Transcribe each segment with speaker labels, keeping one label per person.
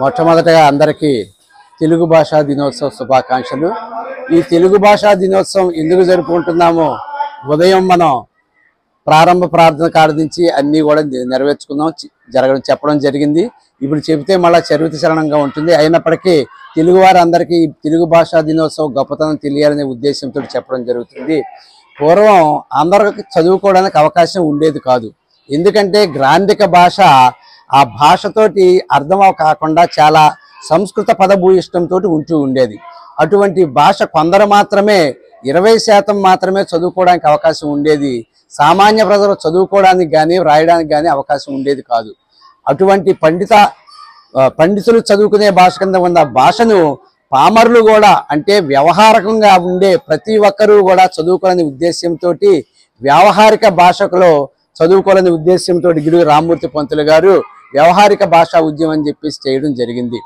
Speaker 1: మొట్టమొదటగా అందరికీ తెలుగు భాషా దినోత్సవ శుభాకాంక్షలు. ఈ తెలుగు భాషా దినోత్సవం ఎందుకు జరుపుకుంటున్నామో ఉదయం మనం ప్రారంభ ప్రార్థన కాడి నుంచి అన్నీ కూడా నెరవేర్చుకుందాం చెప్పడం జరిగింది. ఇప్పుడు చెబితే మళ్ళీ చరిత్ర చలనంగా ఉంటుంది. అయినప్పటికీ తెలుగువారు అందరికీ తెలుగు భాషా దినోత్సవం గొప్పతనం తెలియాలనే ఉద్దేశంతో చెప్పడం జరుగుతుంది. పూర్వం అందరికి చదువుకోవడానికి అవకాశం ఉండేది కాదు. ఎందుకంటే గ్రాంధిక భాష ఆ భాషతోటి అర్థం కాకుండా చాలా సంస్కృత పదభూయిష్టంతో ఉంటూ ఉండేది. అటువంటి భాష కొందరు మాత్రమే 20% మాత్రమే చదువుకోవడానికి అవకాశం ఉండేది. సామాన్య ప్రజలు చదువుకోవడానికి కానీ రాయడానికి కానీ అవకాశం ఉండేది కాదు. అటువంటి పండితులు చదువుకునే భాష కింద ఉన్న భాషను పామరులు కూడా అంటే వ్యవహారకంగా ఉండే ప్రతి ఒక్కరూ కూడా చదువుకోవాలనే ఉద్దేశంతో వ్యావహారిక భాషలో చదువుకోవాలనే ఉద్దేశంతో గిడుగు రామ్మూర్తి పంతులు గారు వ్యవహారిక భాషా ఉద్యమం అని చెప్పేసి చేయడం జరిగింది.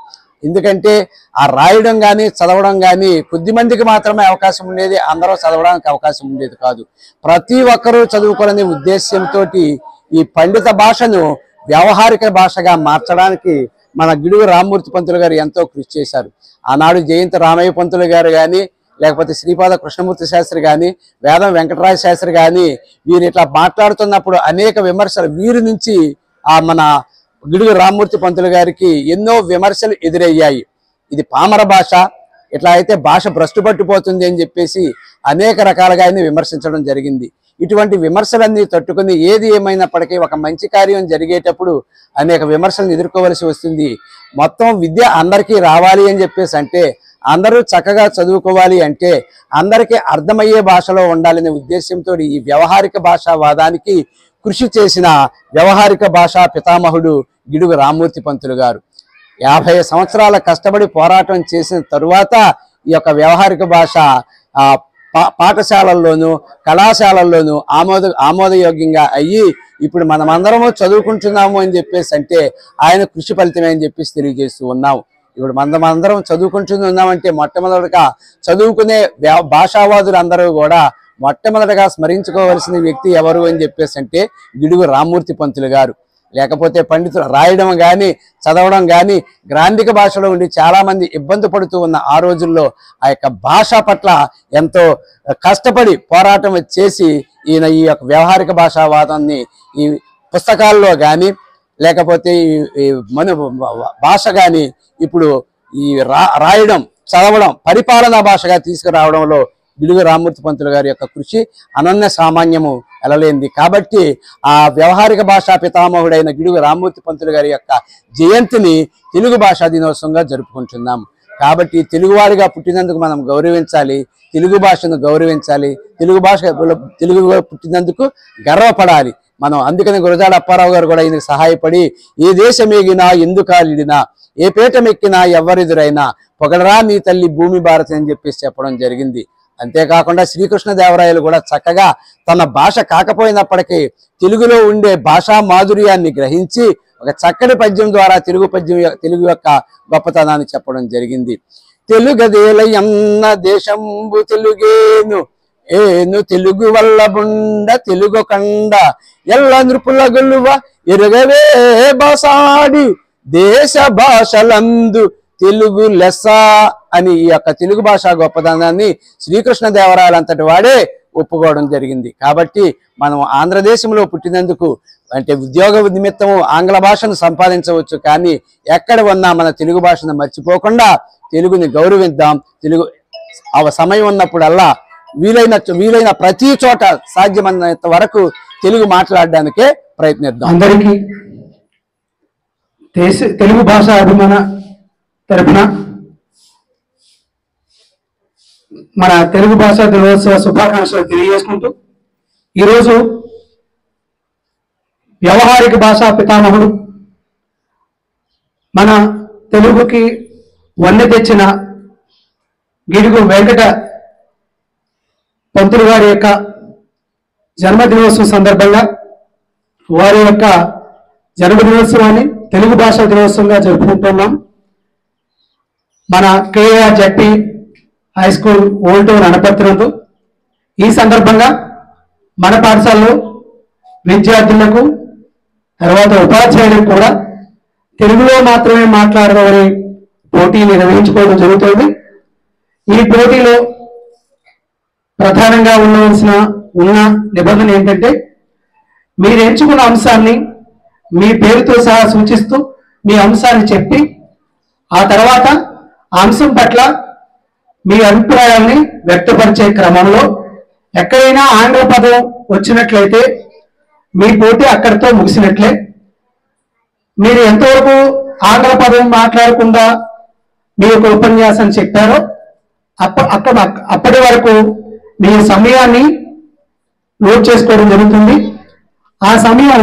Speaker 1: ఎందుకంటే ఆ రాయడం కానీ చదవడం కానీ కొద్ది మందికి మాత్రమే అవకాశం ఉండేది, అందరూ చదవడానికి అవకాశం ఉండేది కాదు. ప్రతి ఒక్కరూ చదువుకోవాలనే ఉద్దేశంతో ఈ పండిత భాషను వ్యవహారిక భాషగా మార్చడానికి మన గిడుగు రామ్మూర్తి పంతులు గారు ఎంతో కృషి చేశారు. ఆనాడు జయంతి రామయ్య పంతులు గారు కానీ లేకపోతే శ్రీపాద కృష్ణమూర్తి శాస్త్రి కానీ వేదం వెంకటరాయ శాస్త్రి కానీ వీరు ఇట్లా మాట్లాడుతున్నప్పుడు అనేక విమర్శలు వీరి నుంచి మన గిడుగు రామ్మూర్తి పంతులు గారికి ఎన్నో విమర్శలు ఎదురయ్యాయి. ఇది పామర భాష, ఇట్లా అయితే భాష భ్రష్టు పట్టిపోతుంది అని చెప్పేసి అనేక రకాలుగా ఆయన విమర్శించడం జరిగింది. ఇటువంటి విమర్శలన్నీ తట్టుకుని ఏది ఏమైనప్పటికీ ఒక మంచి కార్యం జరిగేటప్పుడు అనేక విమర్శలను ఎదుర్కోవలసి వస్తుంది. మొత్తం విద్య అందరికీ రావాలి అని చెప్పేసి అంటే అందరూ చక్కగా చదువుకోవాలి అంటే అందరికీ అర్థమయ్యే భాషలో ఉండాలనే ఉద్దేశంతో ఈ వ్యవహారిక భాషావాదానికి కృషి చేసిన వ్యవహారిక భాషా పితామహుడు గిడుగు రామ్మూర్తి పంతులు గారు 50 సంవత్సరాల కష్టపడి పోరాటం చేసిన తరువాత ఈ యొక్క వ్యవహారిక భాష పాఠశాలల్లోనూ కళాశాలల్లోనూ ఆమోదయోగ్యంగా అయ్యి ఇప్పుడు మనమందరము చదువుకుంటున్నాము అని చెప్పేసి అంటే ఆయన కృషి ఫలితమే అని చెప్పేసి తెలియజేస్తూ ఉన్నాము. ఇప్పుడు మనమందరం చదువుకుంటున్నామంటే మొట్టమొదటిగా చదువుకునే భాషావాదులు అందరూ కూడా మొట్టమొదటిగా స్మరించుకోవలసిన వ్యక్తి ఎవరు అని చెప్పేసి అంటే గిడుగు రామ్మూర్తి పంతులు గారు. లేకపోతే పండితులు రాయడం కానీ చదవడం కానీ గ్రాంధిక భాషలో ఉండి చాలామంది ఇబ్బంది పడుతూ ఉన్న ఆ రోజుల్లో ఆ యొక్క భాష పట్ల ఎంతో కష్టపడి పోరాటం చేసి ఈయన ఈ యొక్క వ్యవహారిక భాషావాదాన్ని ఈ పుస్తకాల్లో కానీ లేకపోతే ఈ భాష కానీ ఇప్పుడు ఈ రాయడం చదవడం పరిపాలనా భాషగా తీసుకురావడంలో గిడుగు రామ్మూర్తి పంతులు గారి యొక్క కృషి అనన్య సామాన్యము ఎలలేంది. కాబట్టి ఆ వ్యవహారిక భాషా పితామహుడైన గిడుగు రామ్మూర్తి పంతులు గారి యొక్క జయంతిని తెలుగు భాషా దినోత్సవంగా జరుపుకుంటున్నాము. కాబట్టి తెలుగువాడిగా పుట్టినందుకు మనం గౌరవించాలి, తెలుగు భాషను గౌరవించాలి, తెలుగు పుట్టినందుకు గర్వపడాలి మనం. అందుకని గురజాడ అప్పారావు గారు కూడా ఈయనకు సహాయపడి ఏ దేశమేగినా ఎందుకాలిడినా ఏ పీఠమెక్కినా ఎవరెదురైనా పొగడరా నీ తల్లి భూమి భారతి అని చెప్పేసి చెప్పడం జరిగింది. అంతేకాకుండా శ్రీకృష్ణదేవరాయలు కూడా చక్కగా తన భాష కాకపోయినప్పటికీ తెలుగులో ఉండే భాషా మాధుర్యాన్ని గ్రహించి ఒక చక్కటి పద్యం ద్వారా తెలుగు యొక్క గొప్పతనాన్ని చెప్పడం జరిగింది. తెలుగదేలయన్న దేశంబు తెలుగేను ఏను తెలుగు వల్ల బుండ తెలుగు కండ ఎల్ల నృపుల గొల్లువ ఎరుగవే బాసాడి దేశ భాషలందు తెలుగు లెస్స అని ఈ యొక్క తెలుగు భాషా గొప్పదనాన్ని శ్రీకృష్ణదేవరాయలు అంతటి వాడే ఒప్పుకోవడం జరిగింది. కాబట్టి మనం ఆంధ్రదేశంలో పుట్టినందుకు అంటే ఉద్యోగ నిమిత్తము ఆంగ్ల భాషను సంపాదించవచ్చు, కానీ ఎక్కడ ఉన్నా మన తెలుగు భాషను మర్చిపోకుండా తెలుగుని గౌరవిద్దాం. తెలుగు సమయం ఉన్నప్పుడల్లా వీలైన ప్రతి చోట సాధ్యమైనంత వరకు తెలుగు మాట్లాడడానికే ప్రయత్నిద్దాం.
Speaker 2: అందరికీ తెలుగు భాష అభిమాన తరపున మన తెలుగు భాషా దినోత్సవ శుభాకాంక్షలు తెలియజేసుకుంటూ ఈరోజు వ్యవహారిక భాషా పితామహుడు మన తెలుగుకి వన్నె తెచ్చిన గిడుగు వెంకట పంతులు గారి యొక్క జన్మదినోత్సవం సందర్భంగా వారి యొక్క జన్మదినోత్సవాన్ని తెలుగు భాషా దినోత్సవంగా జరుపుకుంటున్నాం. మన KR ZP high school old town అనపర్తినందు ఈ సందర్భంగా మన పాఠశాలలో విద్యార్థులకు తర్వాత ఉపాధ్యాయులకు కూడా తెలుగులో మాత్రమే మాట్లాడదామని పోటీ నిర్వహించుకోవడం జరుగుతుంది. ఈ పోటీలో ప్రధానంగా ఉన్న నిబంధన ఏంటంటే, మీరు ఎంచుకున్న అంశాన్ని మీ పేరుతో సహా సూచిస్తూ మీ అంశాన్ని చెప్పి ఆ తర్వాత ఆ అంశం పట్ల మీ అభిప్రాయాల్ని వ్యక్తపరిచే క్రమంలో ఎక్కడైనా ఆంగ్ల పదం వచ్చినట్లయితే మీ పోటీ అక్కడితో ముగిసినట్లే. మీరు ఎంతవరకు ఆంగ్ల పదం మాట్లాడకుండా మీ యొక్క ఉపన్యాసం చెప్పారో అప్పటి వరకు మీ సమయాన్ని నోట్ చేసుకోవడం జరుగుతుంది. ఆ సమయం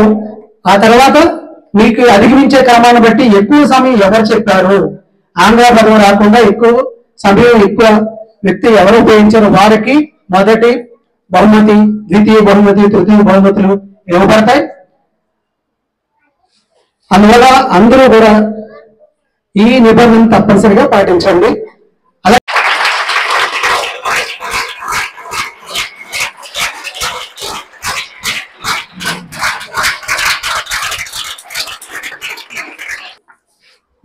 Speaker 2: ఆ తర్వాత మీకు అధిగమించే క్రమాన్ని బట్టి ఎక్కువ సమయం ఎవరు చెప్పారు, ఆంగ్ల పదం రాకుండా ఎక్కువ సమయం ఎక్కువ వ్యక్తి ఎవరు ఉపయోగించారో వారికి మొదటి బహుమతి, ద్వితీయ బహుమతి, తృతీయ బహుమతులు ఇవ్వబడతాయి. అందువల్ల అందరూ కూడా ఈ నిబంధన తప్పనిసరిగా పాటించండి. అలా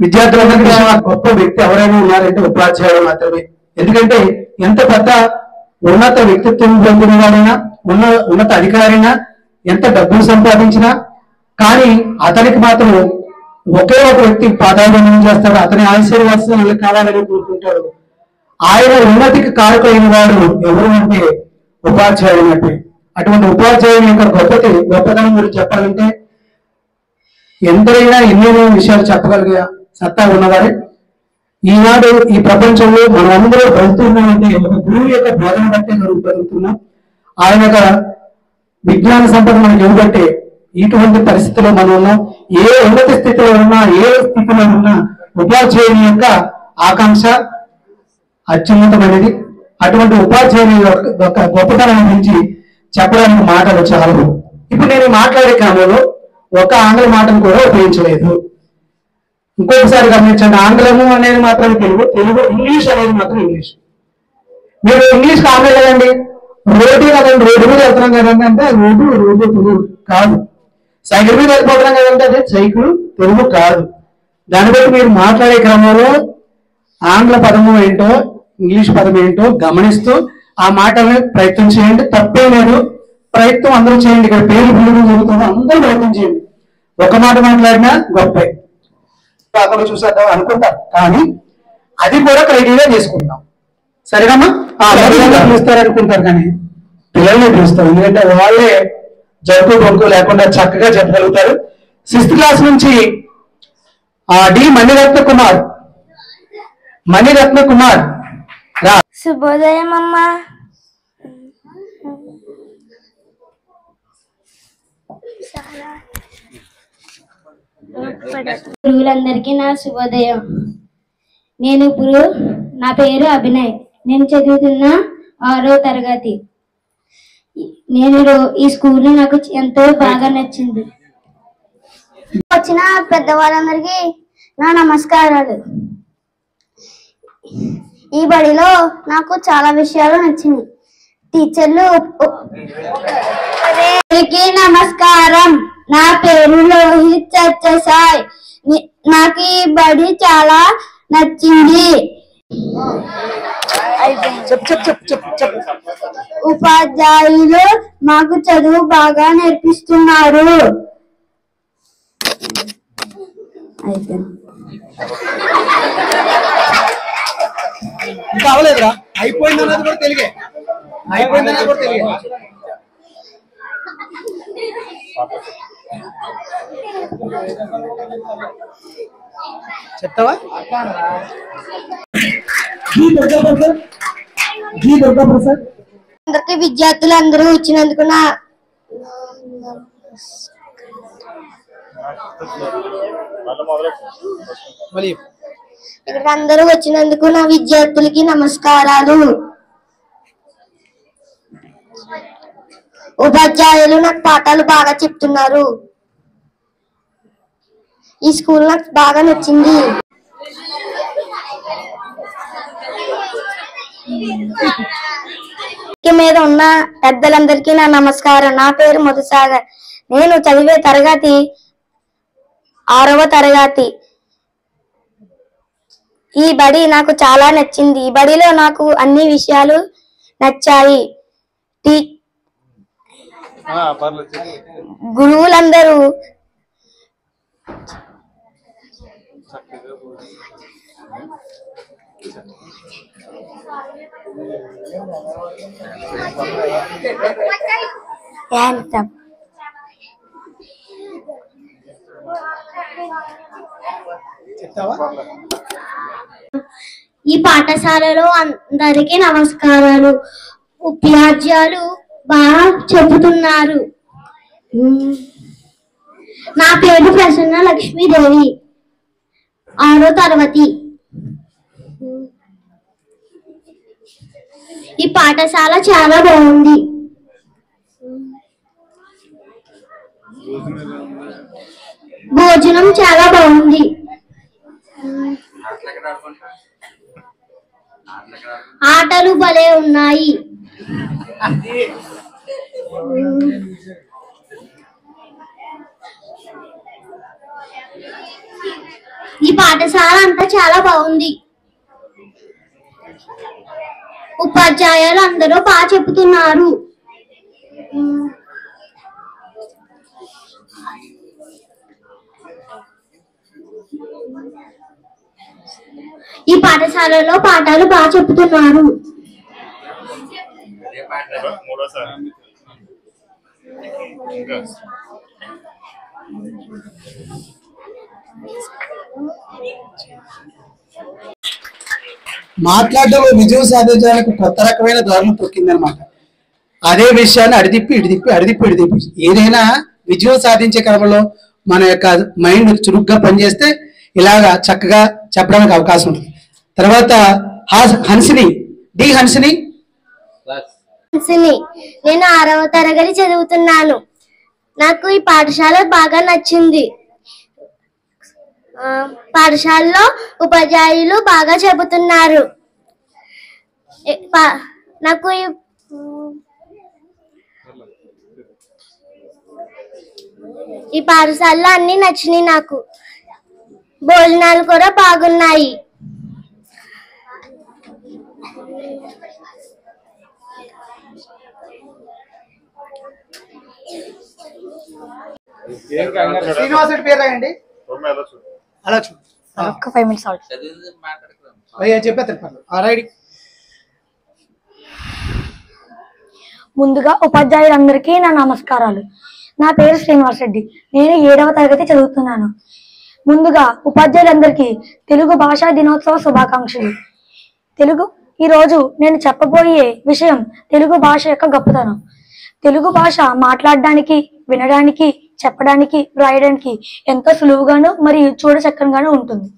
Speaker 2: విద్యార్థులందరికీ గొప్ప వ్యక్తి ఎవరైనా ఉన్నారంటే ఉపాధ్యాయులు మాత్రమే. ఎందుకంటే ఎంత పెద్ద ఉన్నత వ్యక్తిత్వం పొందిన వారైనా ఉన్నత అధికారైనా ఎంత డబ్బులు సంపాదించినా కానీ అతనికి మాత్రం ఒకే ఒక వ్యక్తి పాదాభివందనం చేస్తాడు, అతని ఆశీర్వాదాలు కావాలని కోరుకుంటాడు. ఆయన ఉన్నతికి కారకులైన వాడు ఎవరు అంటే ఉపాధ్యాయుడు అంటే. అటువంటి ఉపాధ్యాయుని యొక్క గొప్పతనం గురించి చెప్పాలంటే ఎందరైనా ఎన్నెన్నో విషయాలు చెప్పగలిగే సత్తా ఉన్నవారే. ఈనాడు ఈ ప్రపంచంలో మనం అందరూ బతుకుతున్నామంటే ఒక గురువు యొక్క బోధన బట్టే బతుకుతున్నాం. ఆయన యొక్క విజ్ఞాన సంపద మనకి ఇవ్వబట్టే ఇటువంటి పరిస్థితిలో మనం ఉన్నాం. ఏ ఉన్నత స్థితిలో ఉన్నా, ఏ స్థితిలో ఉన్నా ఉపాధ్యాయుని యొక్క ఆకాంక్ష అత్యున్నతమైనది. అటువంటి ఉపాధ్యాయుని యొక్క గొప్పతనం గురించి చెప్పడానికి మాటలు చాలు. ఇప్పుడు నేను మాట్లాడే క్రమంలో ఒక ఆంగ్ల మాటను కూడా ఉపయోగించలేదు. ఇంకొకసారి గమనించండి, ఆంగ్లము అనేది మాత్రం తెలుగు, ఇంగ్లీష్ అనేది మాత్రం ఇంగ్లీష్. మీరు ఇంగ్లీష్ కావాలి కదండి, రోడ్డు కదండి, రోడ్డు మీద వెళ్తున్నాం కదండి అంటే రోడ్డు తెలుగు కాదు. సైకిల్ మీద వెళ్ళిపోతున్నాం కదంటే అదే సైకిల్ తెలుగు కాదు. దాన్ని బట్టి మీరు మాట్లాడే క్రమంలో ఆంగ్ల పదము ఏంటో ఇంగ్లీష్ పదం ఏంటో గమనిస్తూ ఆ మాటల్ని ప్రయత్నం చేయండి. తప్పే లేదు, ప్రయత్నం అందరూ చేయండి. ఇక్కడ పేరు పిల్లలు జరుగుతుందో అందరూ ప్రయత్నం చేయండి. ఒక మాట మాట్లాడినా గొప్పే అక్కడ చూసేద్దాం అనుకుంటాం, కానీ అది కూడా క్రైటీరియా చేసుకుంటాం. సరేనమ్మా? పిలుస్తారనుకుంటారు కానీ పిల్లల్ని పిలుస్తారు, ఎందుకంటే వాళ్ళే జరుపు బొంకు లేకుండా చక్కగా చెప్పగలుగుతారు. 6th క్లాస్ నుంచి డి మణిరత్న కుమార్ రా.
Speaker 3: శుభోదయం అమ్మా. గురువులందరికీ నా శుభోదయం. నా పేరు అభినయ్. నేను చదువుతున్న 6వ తరగతి. ఈ స్కూల్ నాకు ఎంతో బాగా నచ్చింది. వచ్చిన పెద్దవాళ్ళందరికీ నా నమస్కారాలు. ఈ బడిలో నాకు చాలా విషయాలు నచ్చినాయి. టీచర్లు నమస్కారం. నా పేరు లోహిత్ సత్యసాయి. నాకు ఈ బడి చాలా నచ్చింది. ఉపాధ్యాయులు మాకు చదువు బాగా నేర్పిస్తున్నారు.
Speaker 2: అవలేదురా, అయిపోయిందన్నది కూడా తెలియదు. అయిపోయిందన్నది కూడా తెలియదు. చెప్తావా?
Speaker 3: అందరికి విద్యార్థులందరూ వచ్చినందుకు ఇక్కడికి అందరూ వచ్చినందుకు నా విద్యార్థులకి నమస్కారాలు. ఉపాధ్యాయులు నాకు పాఠాలు బాగా చెప్తున్నారు. ఈ స్కూల్ నాకు బాగా నచ్చింది. మీద ఉన్న పెద్దలందరికీ నా నమస్కారం. నా పేరు మధుసాగర్. నేను చదివే తరగతి 6వ తరగతి. ఈ బడి నాకు చాలా నచ్చింది. ఈ బడిలో నాకు అన్ని విషయాలు నచ్చాయి. గురువులందరూ ఈ పాఠశాలలో అందరికీ నమస్కారాలు. ఉపాధ్యాయులు బాగా చెబుతున్నారు. నా పేరు ప్రసన్న లక్ష్మీదేవి, 6వ తరగతి. ఈ పాఠశాల చాలా బాగుంది. భోజనం చాలా బాగుంది. ఆటలు భలే ఉన్నాయి. ఈ పాఠశాల అంతా చాలా బాగుంది. ఉపాధ్యాయులు అందరూ బాగా చెబుతున్నారు. ఈ పాఠశాలలో పాఠాలు బాగా చెబుతున్నారు.
Speaker 2: మాట్లాడడంలో విజయం సాధించడానికి కొత్త రకమైన దారులు తొక్కిందనమాట. అదే విషయాన్ని అడిదిప్పి ఏదైనా విజయం సాధించే క్రమంలో మన యొక్క మైండ్ చురుగ్గా పనిచేస్తే ఇలాగా చక్కగా చెప్పడానికి అవకాశం ఉంటుంది. తర్వాత హన్సిని హన్సిని
Speaker 3: నేను 6వ తరగతి చదువుతున్నాను. నాకు ఈ పాఠశాల బాగా నచ్చింది. పాఠశాలలో ఉపాధ్యాయులు బాగా చెబుతున్నారు. నాకు ఈ పాఠశాలలో అన్ని నచ్చినాయి. నాకు భోజనాలు కూడా బాగున్నాయి.
Speaker 2: శ్రీనివాసుడి పేరు రాయండి. అలా చూడు.
Speaker 3: ఒక 5 minutes
Speaker 2: చెప్పేస్తారు.
Speaker 4: ముందుగా ఉపాధ్యాయులందరికీ నా నమస్కారాలు. నా పేరు శ్రీనివాస్ రెడ్డి. నేను 7వ తరగతి చదువుతున్నాను. ముందుగా ఉపాధ్యాయులందరికీ తెలుగు భాషా దినోత్సవ శుభాకాంక్షలు. ఈరోజు నేను చెప్పబోయే విషయం తెలుగు భాష యొక్క గొప్పతనం. తెలుగు భాష మాట్లాడడానికి, వినడానికి, చెప్పడానికి, వ్రాయడానికి ఎంతో సులువుగాను మరియు చూడచక్కగాను ఉంటుంది.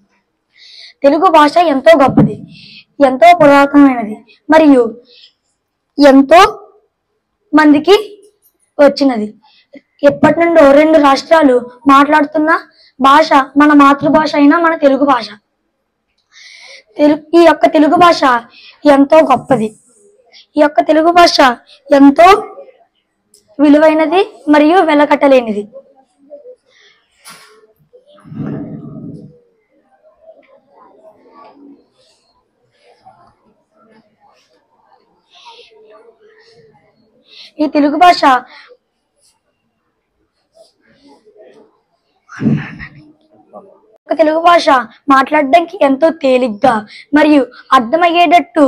Speaker 4: తెలుగు భాష ఎంతో గొప్పది, ఎంతో పురాతనమైనది మరియు ఎంతో మందికి వచ్చినది. ఎప్పటి నుండో 2 రాష్ట్రాలు మాట్లాడుతున్న భాష మన మాతృభాష అయినా మన తెలుగు భాష. ఈ యొక్క తెలుగు భాష ఎంతో గొప్పది. ఈ యొక్క తెలుగు భాష ఎంతో విలువైనది మరియు వెలకట్టలేనిది. ఈ తెలుగు భాష మాట్లాడడానికి ఎంతో తేలిగ్గా మరియు అర్థమయ్యేటట్టు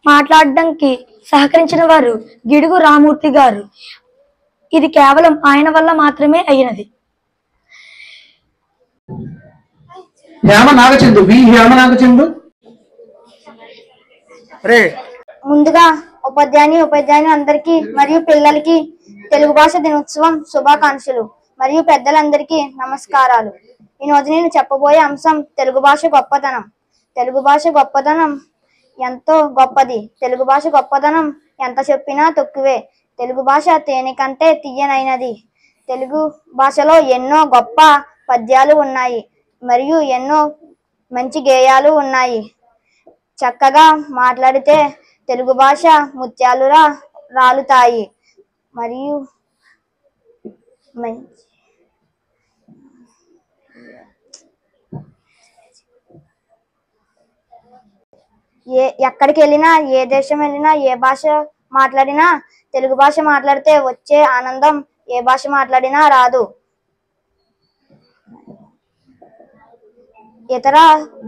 Speaker 4: మాట్లాడడానికి సహకరించిన వారు గిడుగు రామూర్తి గారు. ఇది కేవలం ఆయన వల్ల మాత్రమే అయినది.
Speaker 3: ముందుగా ఉపాధ్యాయుని అందరికీ మరియు పిల్లలకి తెలుగు భాష దినోత్సవం శుభాకాంక్షలు. మరియు పెద్దలందరికీ నమస్కారాలు. ఈ రోజు నేను చెప్పబోయే అంశం తెలుగు భాష గొప్పతనం. తెలుగు భాష గొప్పతనం ఎంతో గొప్పది. తెలుగు భాష గొప్పతనం ఎంత చెప్పినా తక్కువే. తెలుగు భాష తేనె కంటే తీయనైనది. తెలుగు భాషలో ఎన్నో గొప్ప పద్యాలు ఉన్నాయి మరియు ఎన్నో మంచి గేయాలు ఉన్నాయి. చక్కగా మాట్లాడితే తెలుగు భాష ముత్యాలులా రాలుతాయి. మరియు ఎక్కడికి వెళ్ళినా, ఏ దేశం వెళ్ళినా, ఏ భాష మాట్లాడినా తెలుగు భాష మాట్లాడితే వచ్చే ఆనందం ఏ భాష మాట్లాడినా రాదు. ఇతర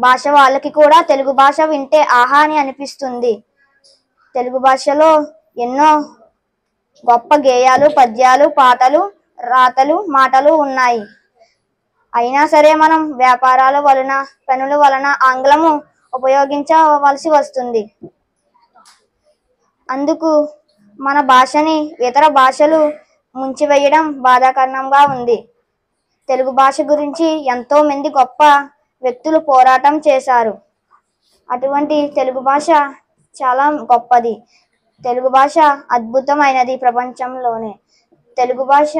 Speaker 3: భాష వాళ్ళకి కూడా తెలుగు భాష వింటే ఆహా అని అనిపిస్తుంది. తెలుగు భాషలో ఎన్నో గొప్ప గేయాలు, పద్యాలు, పాటలు, రాతలు, మాటలు ఉన్నాయి. అయినా సరే మనం వ్యాపారాల వలన, పనుల వలన ఆంగ్లము ఉపయోగించవలసి వస్తుంది. అందుకు మన భాషని ఇతర భాషలు ముంచివేయడం బాధాకరంగా ఉంది. తెలుగు భాష గురించి ఎంతో మంది గొప్ప వ్యక్తులు పోరాటం చేశారు. అటువంటి తెలుగు భాష చాలా గొప్పది. తెలుగు భాష అద్భుతమైనది ప్రపంచంలోనే. తెలుగు భాష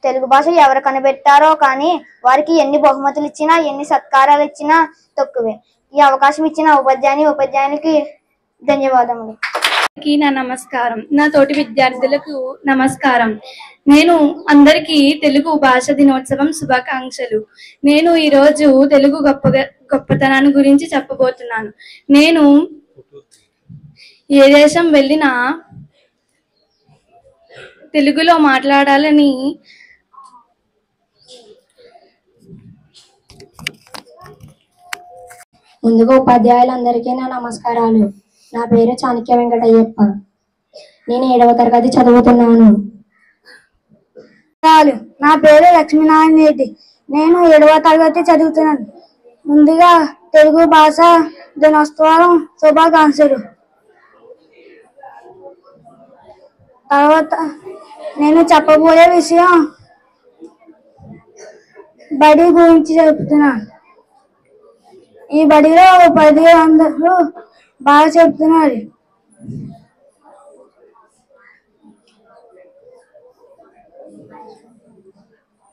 Speaker 3: తెలుగు భాష ఎవరు కనిపెట్టారో కానీ వారికి ఎన్ని బహుమతులు ఇచ్చినా, ఎన్ని సత్కారాలు ఇచ్చినా తక్కువే. ఈ అవకాశం ఇచ్చిన ఉపాధ్యాయునికి ధన్యవాదములు.
Speaker 5: నా నమస్కారం. నా తోటి విద్యార్థులకు నమస్కారం. నేను అందరికీ తెలుగు భాష దినోత్సవం శుభాకాంక్షలు. నేను ఈరోజు తెలుగు గొప్పతనాన్ని గురించి చెప్పబోతున్నాను. నేను ఏ దేశం వెళ్ళినా తెలుగులో మాట్లాడాలని
Speaker 4: ముందుగా ఉపాధ్యాయులందరికీ నా నమస్కారాలు. నా పేరు చాణక్య వెంకటయ్యప్ప. నేను 7వ తరగతి చదువుతున్నాను.
Speaker 3: నా పేరు లక్ష్మీనారాయణ రెడ్డి. నేను 7వ తరగతి చదువుతున్నాను. ముందుగా తెలుగు భాష దినోత్సవం శుభాకాంక్షలు. తర్వాత నేను చెప్పబోయే విషయం బడి గురించి చెప్తున్నాను. ఈ బడిలో ఉపాధ్యాయులందరూ బాగా చెప్తున్నారు.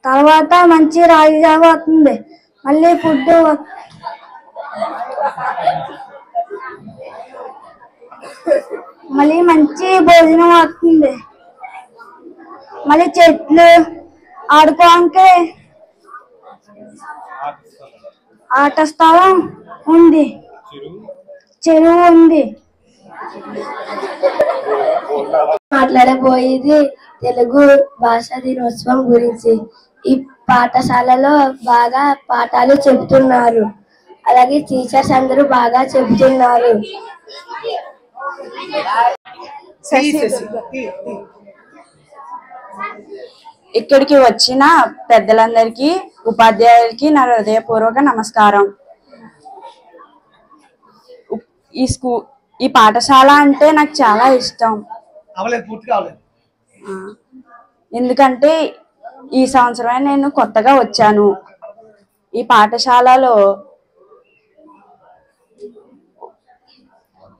Speaker 3: తర్వాత మంచి రాగి జావ వస్తుంది. మళ్ళీ ఫుడ్, మళ్ళీ మంచి భోజనం వస్తుంది. మళ్ళీ చెట్లు ఆడుకోవడానికి ఆట స్థలం ఉంది, చెరువు ఉంది.
Speaker 4: మాట్లాడబోయేది తెలుగు భాష దినోత్సవం గురించి. ఈ పాఠశాలలో బాగా పాఠాలు చెబుతున్నారు. అలాగే టీచర్స్ అందరూ బాగా చెబుతున్నారు.
Speaker 6: ఇక్కడికి వచ్చిన పెద్దలందరికీ, ఉపాధ్యాయులకి నా హృదయపూర్వక నమస్కారం. ఈ పాఠశాల అంటే నాకు చాలా ఇష్టం. ఎందుకంటే ఈ సంవత్సరమే నేను కొత్తగా వచ్చాను. ఈ పాఠశాలలో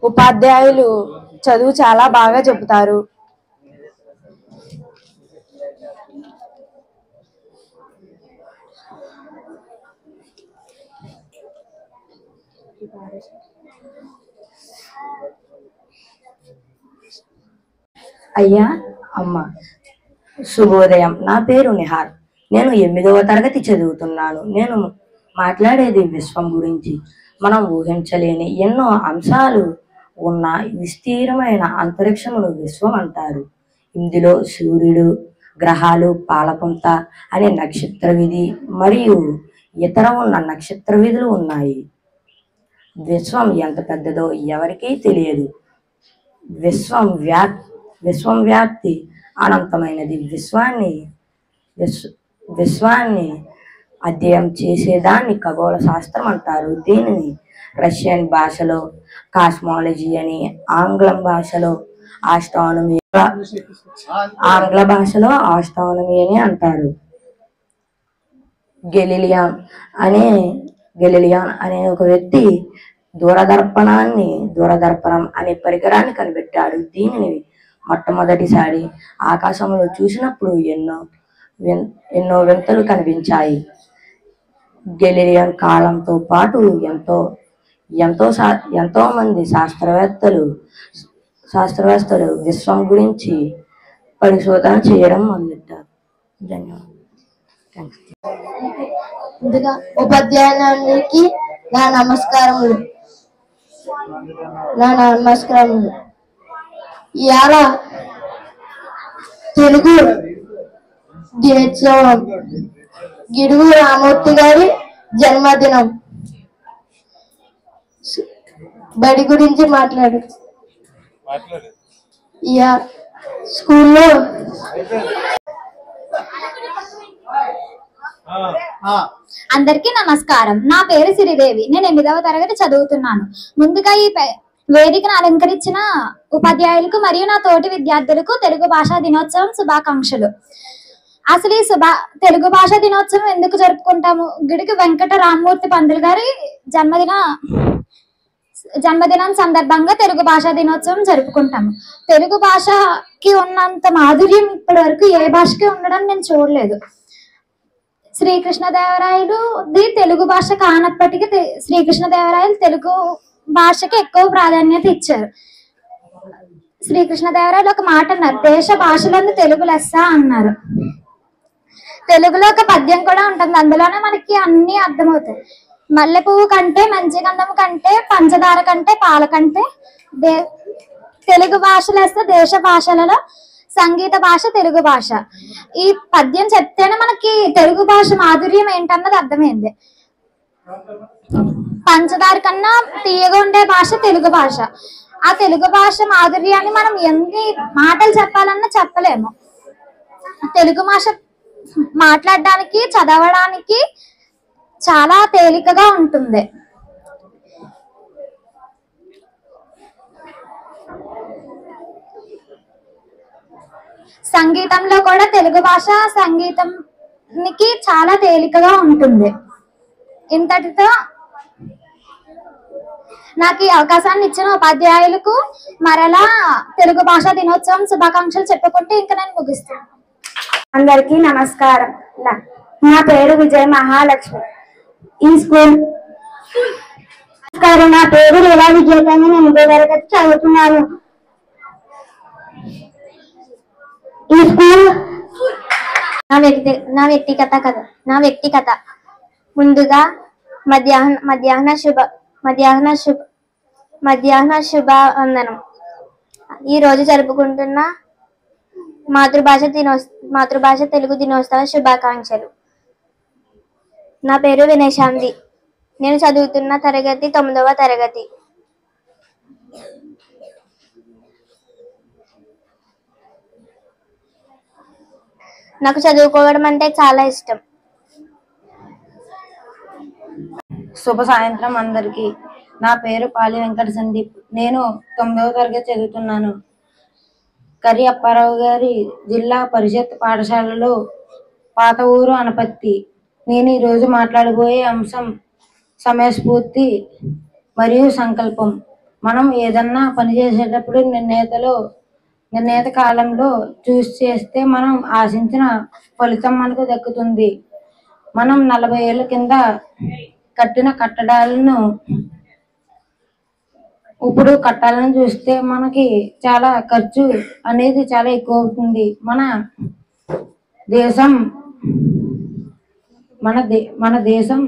Speaker 6: ఉపాధ్యాయులు చదువు చాలా బాగా చెబుతారు.
Speaker 7: అయ్యా, అమ్మ, శుభోదయం. నా పేరు నిహార్. నేను 8వ తరగతి చదువుతున్నాను. నేను మాట్లాడేది విశ్వం గురించి. మనం ఊహించలేని ఎన్నో అంశాలు ఉన్న విస్తీర్ణమైన అంతరిక్షమును విశ్వం అంటారు. ఇందులో సూర్యుడు, గ్రహాలు, పాలపుంత అనే నక్షత్ర విధి మరియు ఇతర ఉన్న నక్షత్ర విధులు ఉన్నాయి. విశ్వం ఎంత పెద్దదో ఎవరికీ తెలియదు. విశ్వం వ్యాప్తి అనంతమైనది. విశ్వాన్ని అధ్యయనం చేసేదాన్ని ఖగోళ శాస్త్రం అంటారు. దీనిని రష్యన్ భాషలో కాస్మాలజీ అని, ఆంగ్ల భాషలో ఆస్ట్రానమీ అని అంటారు. గెలీలియాన్ అనే ఒక వ్యక్తి దూరదర్పణం అనే పరికరాన్ని కనిపెట్టాడు. దీనిని మొట్టమొదటిసారి ఆకాశంలో చూసినప్పుడు ఎన్నో వింతలు కనిపించాయి. గెలీలియన్ కాలంతో పాటు ఎంతో మంది శాస్త్రవేత్తలు విశ్వం గురించి పరిశోధన చేయడం మొదలెట్టారు. ధన్యవాదాలు.
Speaker 3: ముందుగా ఉపాధ్యాయులందరికీ నా నమస్కారములు. ఇవాళ తెలుగు దినోత్సవం, గిడుగు రామూర్తి గారి జన్మదినం. బడి గురించి స్కూల్లో
Speaker 8: అందరికీ నమస్కారం. నా పేరు సిరిదేవి. నేను 8వ తరగతి చదువుతున్నాను. ముందుగా ఈ వేదికను అలంకరించిన ఉపాధ్యాయులకు మరియు నా తోటి విద్యార్థులకు తెలుగు భాషా దినోత్సవం శుభాకాంక్షలు. అసలు ఈ తెలుగు భాషా దినోత్సవం ఎందుకు జరుపుకుంటాము? గిడుగు వెంకట రామమూర్తి పంతులు గారి జన్మదినం సందర్భంగా తెలుగు భాషా దినోత్సవం జరుపుకుంటాము. తెలుగు భాషకి ఉన్నంత మాధుర్యం ఇప్పటి వరకు ఏ భాషకి ఉండడం నేను చూడలేదు. శ్రీకృష్ణదేవరాయలు తెలుగు భాష కానప్పటికీ శ్రీకృష్ణదేవరాయలు తెలుగు భాషకి ఎక్కువ ప్రాధాన్యత ఇచ్చారు. శ్రీకృష్ణదేవరాయలు ఒక మాట అన్నారు, దేశ భాషలందు తెలుగు లెస్స అన్నారు. తెలుగులో ఒక పద్యం కూడా ఉంటుంది, అందులోనే మనకి అన్ని అర్థమవుతాయి. మల్లె పువ్వు కంటే, మంచి గంధం కంటే, పంచదార కంటే, పాల కంటే తెలుగు భాష లెస్స దేశ భాషలలో సంగీత భాష తెలుగు భాష. ఈ పద్యం చెప్తేనే మనకి తెలుగు భాష మాధుర్యం ఏంటన్నది అర్థమైంది. పంచదార కన్నా తీయగా ఉండే భాష తెలుగు భాష. ఆ తెలుగు భాష మాధుర్యాన్ని మనం ఎన్ని మాటలు చెప్పాలన్నా చెప్పలేము. తెలుగు భాష మాట్లాడడానికి, చదవడానికి చాలా తేలికగా ఉంటుంది. సంగీతంలో కూడా తెలుగు భాష సంగీతానికి చాలా తేలికగా ఉంటుంది. ఇంతటితో నాకు ఈ అవకాశాన్ని ఇచ్చిన ఉపాధ్యాయులకు మరలా తెలుగు భాషా దినోత్సవం శుభాకాంక్షలు చెప్పుకుంటే ఇంకా నేను ముగిస్తాను.
Speaker 4: అందరికీ నమస్కారం. నా పేరు విజయ మహాలక్ష్మి. ఈ స్కూల్ నా పేరు లీలా విజయకాంత్. నేను 8వ తరగతి చదువుతున్నాను. ఈ స్కూల్
Speaker 3: నా వ్యక్తిగత ముందుగా మధ్యాహ్న శుభవందనం. ఈ రోజు జరుపుకుంటున్న మాతృభాష తెలుగు దినోత్సవ శుభాకాంక్షలు. నా పేరు వినయశాంతి. నేను చదువుతున్న తరగతి 9వ తరగతి. నాకు చదువుకోవడం అంటే చాలా ఇష్టం.
Speaker 7: శుభ సాయంత్రం అందరికీ. నా పేరు పాలి వెంకట సందీప్. నేను 9వ తరగతి చదువుతున్నాను. కరి అప్పారావు గారి జిల్లా పరిషత్ పాఠశాలలో పాత ఊరు అనపత్తి. నేను ఈరోజు మాట్లాడబోయే అంశం సమయస్ఫూర్తి మరియు సంకల్పం. మనం ఏదన్నా పని చేసేటప్పుడు నిర్ణీత కాలంలో చూసి చేస్తే మనం ఆశించిన ఫలితం మనకు దక్కుతుంది. మనం 40 ఏళ్ల కింద కట్టిన కట్టడాలను ఇప్పుడు కట్టాలని చూస్తే మనకి చాలా ఖర్చు అనేది చాలా ఎక్కువ అవుతుంది. మన దేశం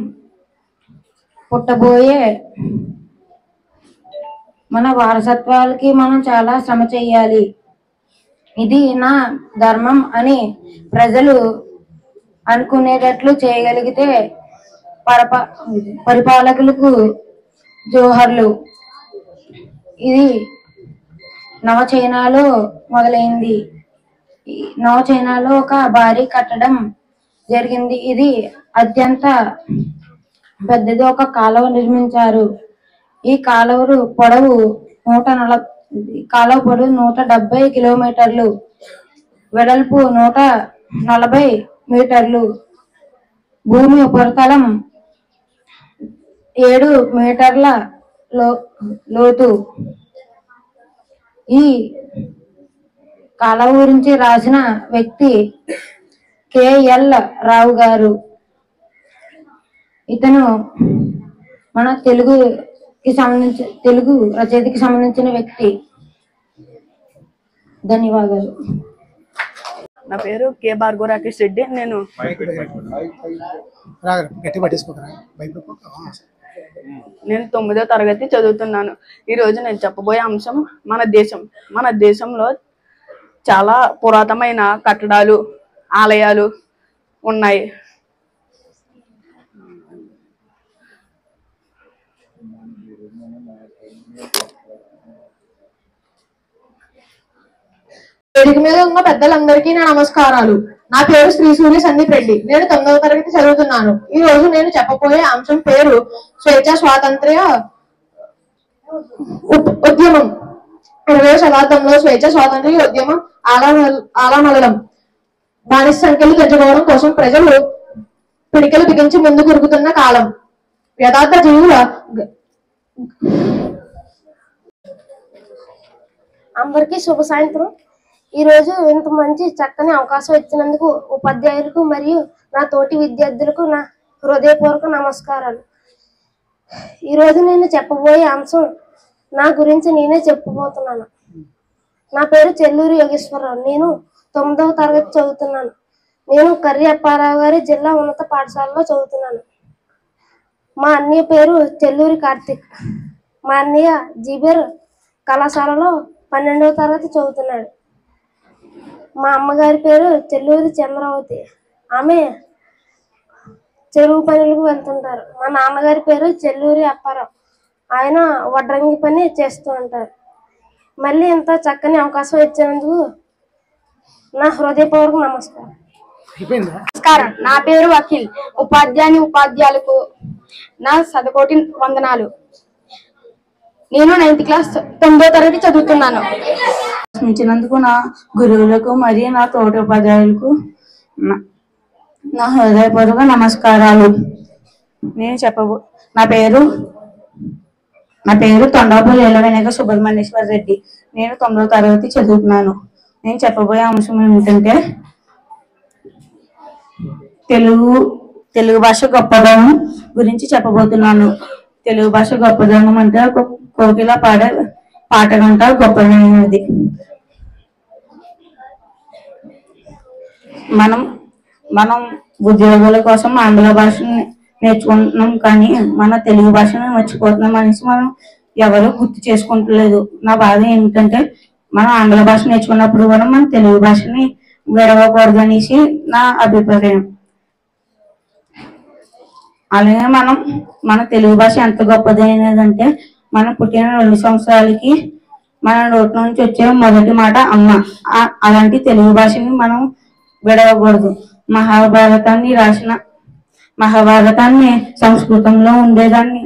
Speaker 7: పుట్టబోయే మన వారసత్వాలకి మనం చాలా శ్రమ చేయాలి. ఇది నా ధర్మం అని ప్రజలు అనుకునేటట్లు చేయగలిగితే పరిపాలకులకు జోహర్లు. ఇది నవ చైనాలో మొదలైంది. నవ చైనాలో ఒక భారీ కట్టడం జరిగింది. ఇది అత్యంత పెద్దది. ఒక కాలువ నిర్మించారు. ఈ కాలువ పొడవు 170 కిలోమీటర్లు, వెడల్పు 140 మీటర్లు, భూమి ఉపరితలం 7 మీటర్ల లోతు. ఈ కాలువ గురించి రాసిన వ్యక్తి కెఎల్ రావు గారు. ఇతను మన తెలుగు రచయితకి సంబంధించిన వ్యక్తి. ధన్యవాదాలు.
Speaker 9: నా పేరు కె భార్గవ రాకేష్ రెడ్డి. నేను నేను 9వ తరగతి చదువుతున్నాను. ఈ రోజు నేను చెప్పబోయే అంశం మన దేశం. మన దేశంలో చాలా పురాతనమైన కట్టడాలు, ఆలయాలు ఉన్నాయి.
Speaker 10: వేదిక మీద ఉన్న పెద్దలందరికీ నా నమస్కారాలు. నా పేరు శ్రీ సూర్య సందీప్ రెడ్డి. నేను 9వ తరగతి చదువుతున్నాను. ఈ రోజు నేను చెప్పబోయే అంశం పేరు స్వేచ్ఛా స్వాతంత్ర్య ఉద్యమం. 20వ శతాబ్దంలో స్వేచ్ఛా స్వాతంత్ర్య ఉద్యమం ఆలామలలం. బానిస సంఖ్యలు తెచ్చుకోవడం కోసం ప్రజలు పిడికలు బిగించి ముందుకు ఉరుకుతున్న కాలం. యథార్థ జీవుల
Speaker 11: అందరికీ శుభ సాయంత్రం. ఈ రోజు ఇంత మంచి చక్కని అవకాశం ఇచ్చినందుకు ఉపాధ్యాయులకు మరియు నా తోటి విద్యార్థులకు నా హృదయపూర్వక నమస్కారాలు. ఈ రోజు నేను చెప్పబోయే అంశం నా గురించి నేనే చెప్పబోతున్నాను. నా పేరు చెల్లూరి యోగేశ్వరరావు. నేను 9వ తరగతి చదువుతున్నాను. నేను కర్రి అప్పారావు గారి జిల్లా ఉన్నత పాఠశాలలో చదువుతున్నాను. మా అన్నయ్య పేరు చెల్లూరి కార్తిక్. మా అన్నయ్య జీబీఆర్ కళాశాలలో 12వ తరగతి చదువుతున్నాడు. మా అమ్మగారి పేరు చెల్లూరి చంద్రావతి. ఆమె చెరువు పనులకు వెళ్తుంటారు. మా నాన్నగారి పేరు చెల్లూరి అప్పారావు. ఆయన వడ్రంగి పని చేస్తూ ఉంటారు. మళ్ళీ ఇంత చక్కని అవకాశం ఇచ్చినందుకు నా హృదయపూర్వక నమస్కారం.
Speaker 12: నమస్కారం. నా పేరు అఖిల్. ఉపాధ్యాయులకు నా శతకోటి వందనాలు. నేను 9th క్లాస్ 9వ తరగతి చదువుతున్నాను.
Speaker 7: ఇచ్చినందుకు నా గురువులకు మరియు నా తోటి ఉపాధ్యాయులకు నా హృదయపూర్వక నమస్కారాలు. నా పేరు తొండాపు లీలవినాయక సుబ్రహ్మణ్యేశ్వర రెడ్డి. నేను 9వ తరగతి చదువుతున్నాను. నేను చెప్పబోయే అంశం ఏమిటంటే తెలుగు భాష గొప్పదనం గురించి చెప్పబోతున్నాను. తెలుగు భాష గొప్పదనం అంటే కోకిల పాడే పాట కంట గొప్పదనమైనది. మనం ఉద్యోగాల కోసం ఆంగ్ల భాషను నేర్చుకుంటున్నాం, కానీ మన తెలుగు భాషను మర్చిపోతున్నాం అనేసి మనం ఎవరు గుర్తు చేసుకుంటలేదు. నా బాధ ఏమిటంటే మనం ఆంగ్ల భాష నేర్చుకున్నప్పుడు కూడా మన తెలుగు భాషని విడవకూడదు అనేసి నా అభిప్రాయం. అలాగే మన తెలుగు భాష ఎంత గొప్పదైనదంటే మనం పుట్టిన 2 సంవత్సరాలకి మన నోటి నుంచి వచ్చే మొదటి మాట అమ్మ. అలాంటి తెలుగు భాషని మనం విడవకూడదు. మహాభారతాన్ని సంస్కృతంలో ఉండేదాన్ని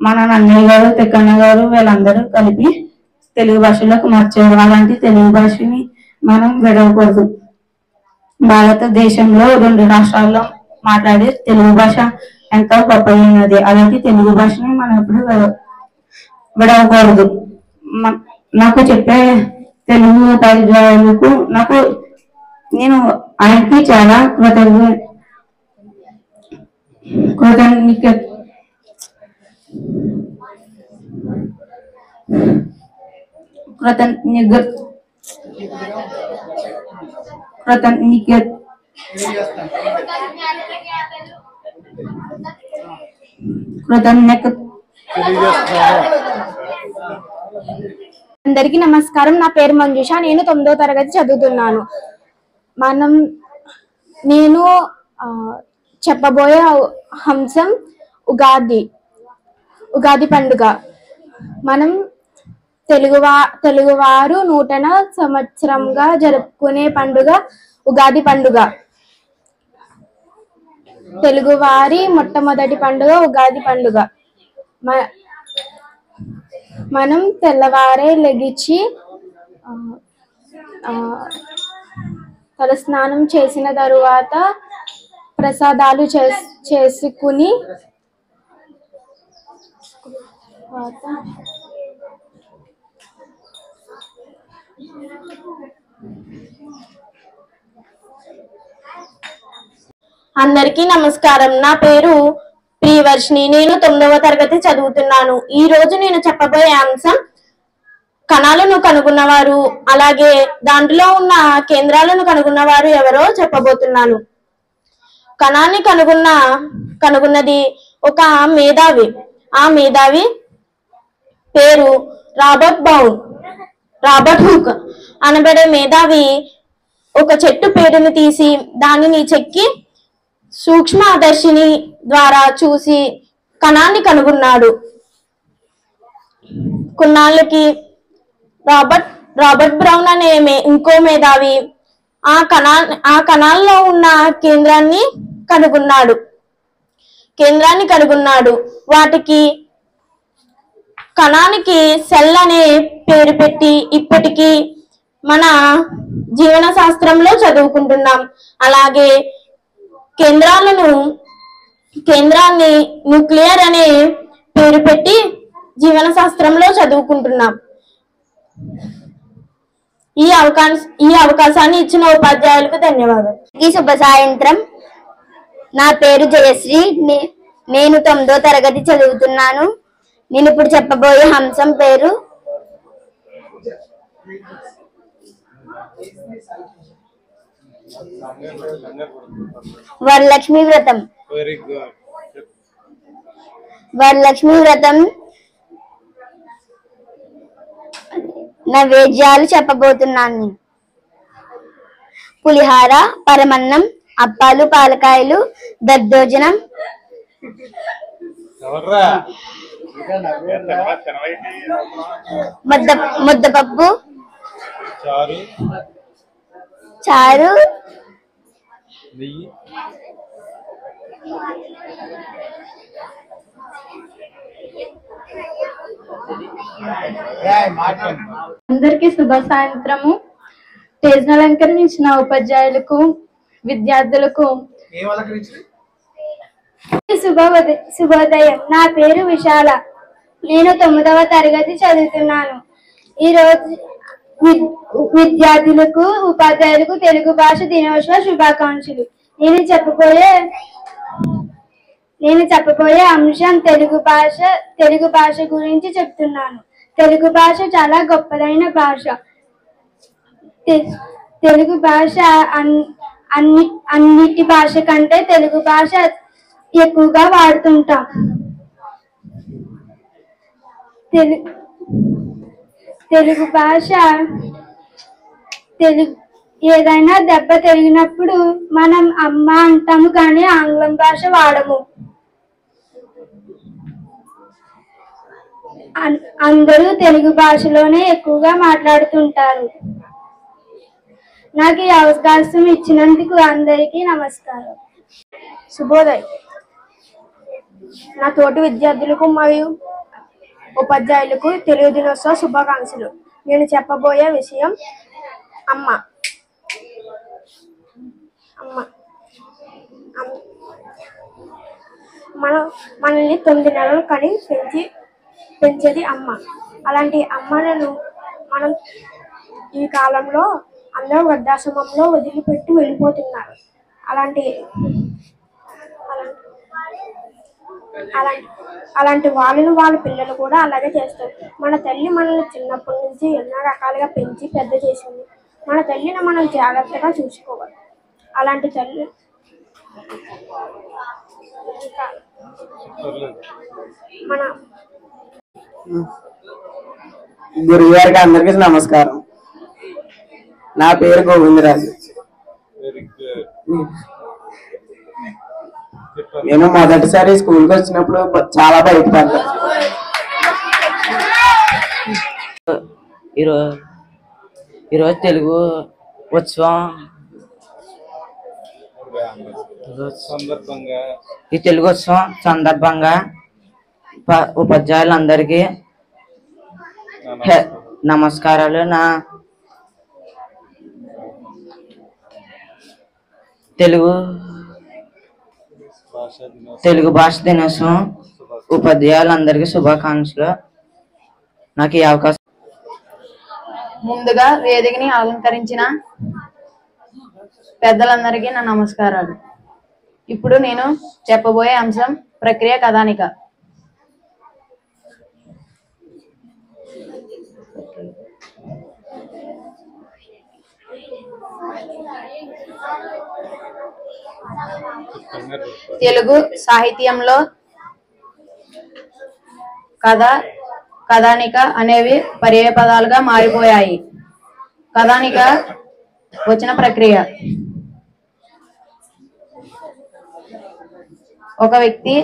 Speaker 7: మన నన్నయ్య గారు, తిక్కన్న గారు వీళ్ళందరూ కలిపి తెలుగు భాషలోకి మార్చారు. అలాంటి తెలుగు భాషని మనం విడవకూడదు. భారతదేశంలో 2 రాష్ట్రాల్లో మాట్లాడే తెలుగు భాష ఎంతో గొప్పదైనది. అలాంటి తెలుగు భాషని మనం ఎప్పుడు విడవకూడదు. నాకు చెప్పే తెలుగు ఉపాధ్యాయులకు నేను ఆయనకి చాలా
Speaker 12: అందరికీ నమస్కారం. నా పేరు మంజుష. నేను 9వ తరగతి చదువుతున్నాను. నేను చెప్పబోయే అంశం ఉగాది పండుగ. మనం తెలుగువారు నూతన సంవత్సరంగా జరుపుకునే పండుగ ఉగాది పండుగ. తెలుగువారి మొట్టమొదటి పండుగ ఉగాది పండుగ. మనం తెల్లవారే లెగిచి తలస్నానం చేసిన తరువాత ప్రసాదాలు చేసుకుని
Speaker 11: అందరికీ నమస్కారం. నా పేరు ప్రియవర్షిణి. నేను 9వ తరగతి చదువుతున్నాను. ఈ రోజు నేను చెప్పబోయే అంశం
Speaker 12: కణాలను కనుగొన్నవారు అలాగే దాంట్లో ఉన్న కేంద్రాలను కనుగొన్నవారు ఎవరో చెప్పబోతున్నాను. కణాన్ని కనుగొన్నది ఒక మేధావి. ఆ మేధావి పేరు రాబర్ట్ హుక్ అనబడే మేధావి ఒక చెట్టు పేరును తీసి దానిని చెక్కి సూక్ష్మదర్శిని ద్వారా చూసి కణాన్ని కనుగొన్నాడు. కొన్నాళ్ళకి రాబర్ట్ బ్రౌన్ అనే ఇంకో మేధావి ఆ కణాల్లో ఉన్న కేంద్రాన్ని కనుగొన్నాడు. వాటికి కణానికి సెల్ అనే పేరు పెట్టి ఇప్పటికీ మన జీవన శాస్త్రంలో చదువుకుంటున్నాం. అలాగే కేంద్రాన్ని న్యూక్లియర్ అనే పేరు పెట్టి జీవన శాస్త్రంలో చదువుకుంటున్నాం. ఈ అవకాశాన్ని ఇచ్చిన ఉపాధ్యాయులకు ధన్యవాదాలు.
Speaker 3: ఈ శుభ సాయంత్రం. నా పేరు జయశ్రీ. నేను 9వ తరగతి చదువుతున్నాను. నేను ఇప్పుడు చెప్పబోయే అంశం పేరు వరలక్ష్మి వ్రతం. వరలక్ష్మి వ్రతం నైవేద్యాలు చెప్పబోతున్నాను. నేను పులిహార, పరమన్నం, అప్పాలు, పాలకాయలు, దద్దోజనం, ముద్దపప్పు, చారు,
Speaker 5: అందరికీ శుభ సాయంత్రము. స్టేజ్ అలంకరించిన ఉపాధ్యాయులకు, విద్యార్థులకు
Speaker 8: శుభోదయం. నా పేరు విశాల. నేను 9వ తరగతి చదువుతున్నాను. ఈ రోజు విద్యార్థులకు, ఉపాధ్యాయులకు తెలుగు భాష దినోత్సవ శుభాకాంక్షలు. నేను చెప్పబోయే అంశం తెలుగు భాష గురించి చెప్తున్నాను. తెలుగు భాష చాలా గొప్పదైన భాష. తెలుగు భాష అన్నిటి భాష కంటే తెలుగు భాష ఎక్కువగా వాడుతుంటాం. తెలుగు భాష ఏదైనా దెబ్బ తగిలినప్పుడు మనం అమ్మ అంటాము, కానీ ఆంగ్లం భాష వాడము. అందరూ తెలుగు భాషలోనే ఎక్కువగా మాట్లాడుతుంటారు. నాకు ఈ అవకాశం ఇచ్చినందుకు అందరికీ నమస్కారం.
Speaker 12: శుభోదయం. నా తోటి విద్యార్థులకు మరియు ఉపాధ్యాయులకు తెలుగు దినోత్సవ శుభాకాంక్షలు. నేను చెప్పబోయే విషయం అమ్మ. మనల్ని 9 నెలలు కని పెంచేది అమ్మ. అలాంటి అమ్మలను మనం ఈ కాలంలో అందరూ వృద్ధాశ్రమంలో వదిలిపెట్టి వెళ్ళిపోతున్నారు. అలాంటి వాళ్ళని వాళ్ళ పిల్లలు కూడా అలాగే చేస్తారు. మన తల్లి మనల్ని చిన్నప్పటి నుంచి ఎన్నో రకాలుగా పెంచి పెద్ద చేసింది. మన తల్లిని మనం జాగ్రత్తగా చూసుకోవాలి. అలాంటి తల్లి మన
Speaker 13: గురువు గారికి అందరికీ నమస్కారం. నా పేరు గోవిందరాజు. నేను మొదటిసారి స్కూల్కి వచ్చినప్పుడు చాలా భయపడ్డాను. ఈరోజు తెలుగు ఉత్సవం ఈ తెలుగు ఉత్సవం సందర్భంగా ఉపాధ్యాయులందరికీ నమస్కారాలు. నా తెలుగు భాష దినోత్సవం ఉపాధ్యాయులందరికీ శుభాకాంక్షలు. నాకు ఈ అవకాశం.
Speaker 14: ముందుగా వేదికని అలంకరించిన పెద్దలందరికీ నా నమస్కారాలు. ఇప్పుడు నేను చెప్పబోయే అంశం ప్రక్రియ కథానిక. తెలుగు సాహిత్యంలో కథ, కథానిక అనేవి పర్యాయపదాలుగా మారిపోయాయి. కథానిక వచన ప్రక్రియ. ఒక వ్యక్తి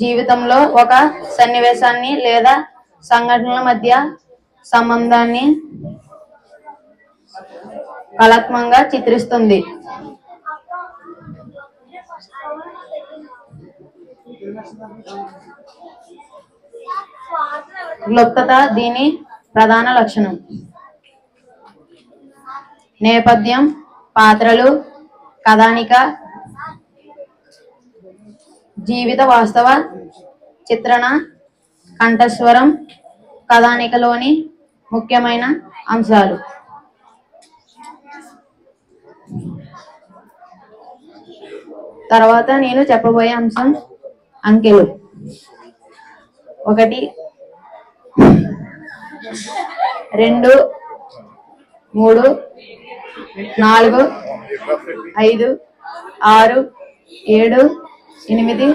Speaker 14: జీవితంలో ఒక సన్నివేశాన్ని లేదా సంఘటనల మధ్య సంబంధాన్ని కళాత్మకంగా చిత్రిస్తుంది. క్లుప్తత దీని ప్రధాన లక్షణం. నేపథ్యం, పాత్రలు, కథానిక, జీవిత వాస్తవ చిత్రణ, కంఠస్వరం కథానికలోని ముఖ్యమైన అంశాలు. తర్వాత నేను చెప్పబోయే అంశం అంకెలు. 1 2 3 4 5 6 7 8 9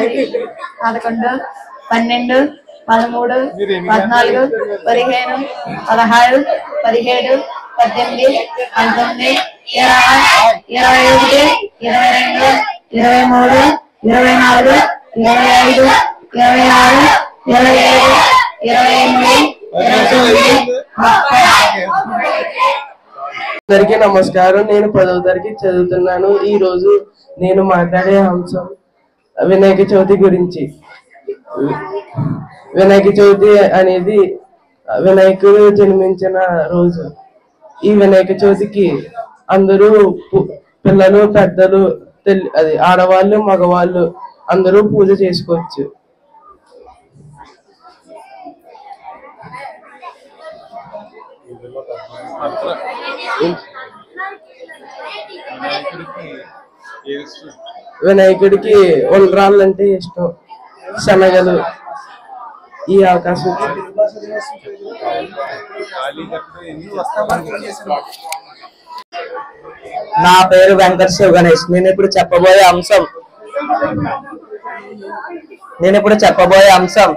Speaker 14: 10 11 12 13 14 15 16 17 18 19 20 21 22 23 24 25 26 27 28
Speaker 13: అందరికీ నమస్కారం. నేను 10వ తరగతి చదువుతున్నాను. ఈ రోజు నేను మాట్లాడే అంశం వినాయక చవితి గురించి. వినాయక చవితి అనేది వినాయకుడు జన్మించిన రోజు. ఈ వినాయక చవితికి అందరూ పిల్లలు, పెద్దలు, ఆడవాళ్ళు, మగవాళ్ళు అందరూ పూజ చేసుకోవచ్చు. వినాయకుడికి ఉండ్రాళ్ళు అంటే ఇష్టం, శనగలు. ఈ అవకాశం
Speaker 15: నా పేరు వెంకట శివ గణేష్. నేను ఇప్పుడు చెప్పబోయే అంశం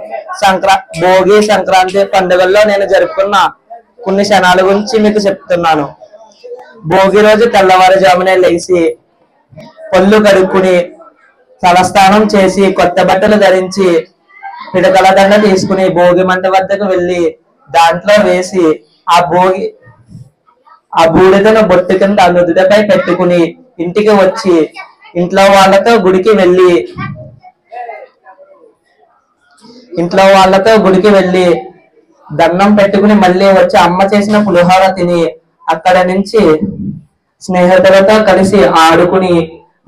Speaker 15: భోగి, సంక్రాంతి పండుగల్లో నేను జరుపుకున్న కొన్ని క్షణాల గురించి మీకు చెప్తున్నాను. భోగి రోజు తెల్లవారుజామునే లేచి పళ్ళు కడుక్కుని తలస్నానం చేసి కొత్త బట్టలు ధరించి పిడకల దండ తీసుకుని భోగి మంట వద్దకు వెళ్ళి దాంట్లో వేసి ఆ బూడిదను బొట్టు కింద నుదుటపై పెట్టుకుని ఇంటికి వచ్చి ఇంట్లో వాళ్ళతో గుడికి వెళ్ళి దండం పెట్టుకుని మళ్ళీ వచ్చి అమ్మ చేసిన పులిహోర తిని అక్కడ నుంచి స్నేహితులతో కలిసి ఆడుకుని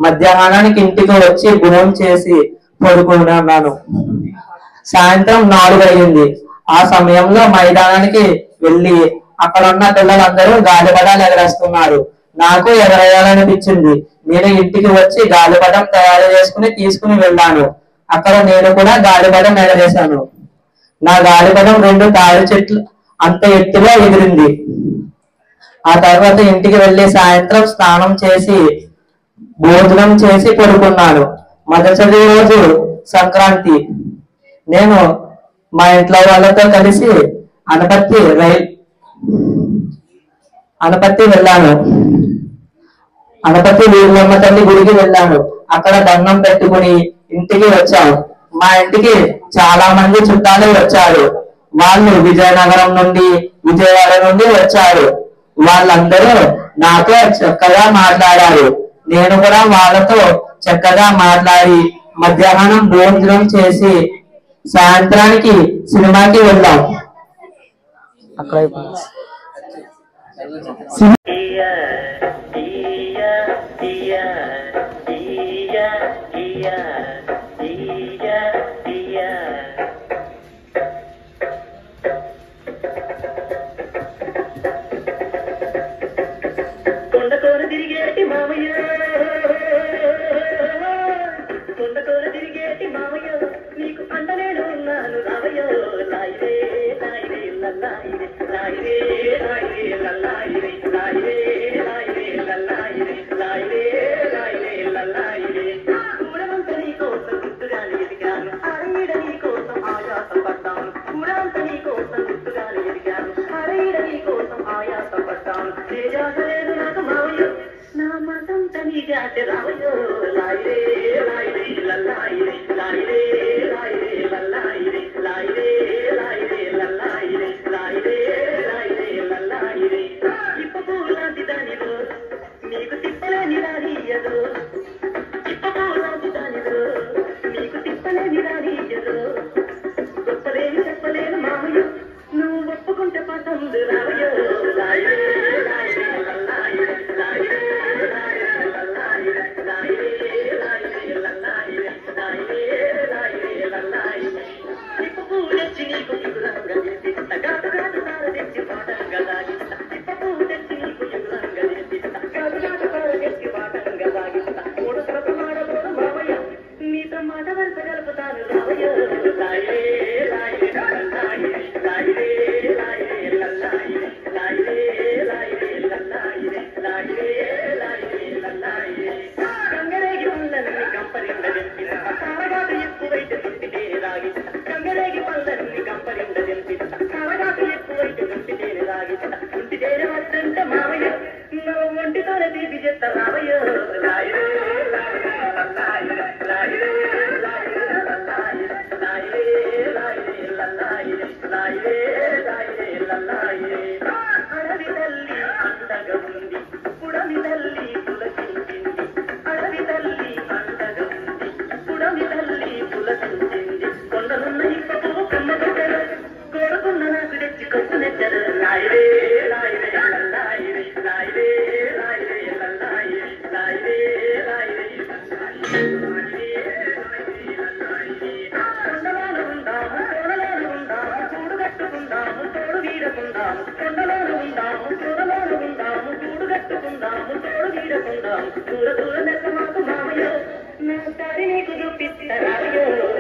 Speaker 15: మధ్యాహ్నానికి ఇంటికి వచ్చి భోజనం చేసి పడుకున్నాను. సాయంత్రం 4 అయింది. ఆ సమయంలో మైదానానికి వెళ్ళి అక్కడ ఉన్న పిల్లలందరూ గాలిపటాలు ఎగరేస్తున్నారు. నాకు ఎగరేయాలనిపించింది. నేను ఇంటికి వచ్చి గాలిపటం తయారు చేసుకుని తీసుకుని వెళ్ళాను. అక్కడ నేను కూడా గాలిపటం ఎగరేశాను. నా గాలిపటం 2 తాడి చెట్లు అంత ఎత్తులో ఎగిరింది. ఆ తర్వాత ఇంటికి వెళ్ళి సాయంత్రం స్నానం చేసి భోజనం చేసి పడుకున్నాను. మొదటి రోజు సంక్రాంతి. నేను మా ఇంట్లో వాళ్ళతో కలిసి అనపత్తి వెళ్ళాను. అనపత్తి వీరమ్మ తల్లి గుడికి వెళ్ళాను. అక్కడ దండం పెట్టుకుని ఇంటికి వచ్చాను. మా ఇంటికి చాలా మంది చుట్టాలు వచ్చారు. వాళ్ళు విజయనగరం నుండి, విజయవాడ నుండి వచ్చారు. వాళ్ళందరూ నాతో చక్కగా మాట్లాడారు. నేను కూడా వాళ్ళతో చక్కగా మాట్లాడి మధ్యాహ్నం భోజనం చేసి సాయంత్రానికి సినిమాకి వెళ్ళాం. అక్కడ
Speaker 16: కొండకోర తిరిగేటి మామయ్య, కొండకోర తిరిగేటి మామయ్య, నీకు అండ నేను ఉన్నాను రావయ్యో, లాయిరే లాయిరే దూర దూర మాకు మామయ్య నా దారి నీకు చూపిస్తారాయో